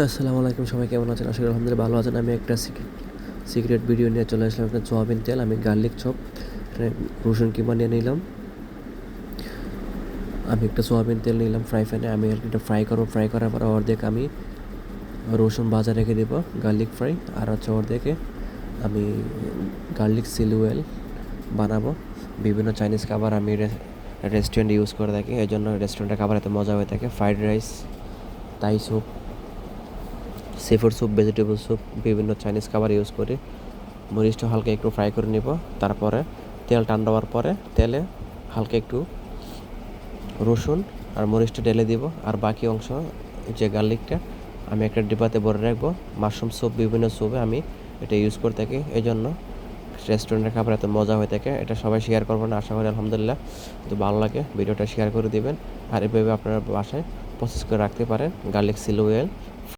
আসসালামু আলাইকুম, সবাই কেমন আছেন? আশা করি আলহামদুলিল্লাহ ভালো আছেন। আমি একটা সিক্রেট ভিডিও নিয়ে চলে আসলাম। একটা সোয়াবিন তেল, আমি গার্লিক চপ, রসুন কিমা নিয়ে নিলাম। আমি একটা সোয়াবিন তেল নিলাম ফ্রাই প্যানে। আমি আর কি এটা ফ্রাই করবো। ফ্রাই করার পর অর্ধেক আমি রসুন ভাজা রেখে দেবো, গার্লিক ফ্রাই। আর হচ্ছে অর্ধেকে আমি গার্লিক সিলুয়েল বানাবো। বিভিন্ন চাইনিজ খাবার আমি রেস্টুরেন্ট ইউজ করে থাকি, এই জন্য রেস্টুরেন্টের খাবার এত মজা হয়ে থাকে। ফ্রাইড রাইস, তাই soup, seafood soup, vegetable soup, বিভিন্ন চাইনিজ খাবার ইউজ করি। মরিচটা হালকা একটু ফ্রাই করে নিব। তারপরে তেল ঠান্ডা হওয়ার পরে তেলে হালকা একটু রসুন আর মরিচটা ঢেলে দিব। আর বাকি অংশ যে গার্লিকটা আমি একটা ডিব্বাতে ভরে রাখবো। মাশরুম স্যুপ, বিভিন্ন স্যুপে আমি এটা ইউজ করে থাকি, এই জন্য রেস্টুরেন্টের খাবার এত মজা হয়ে থাকে। এটা সবাই শেয়ার করবেন, আশা করি আলহামদুলিল্লাহ যদি ভালো লাগে ভিডিওটা শেয়ার করে দিবেন। আর এভাবে আপনারা বাসায় প্রসেস করে রাখতে পারেন গার্লিক সিলুয়েল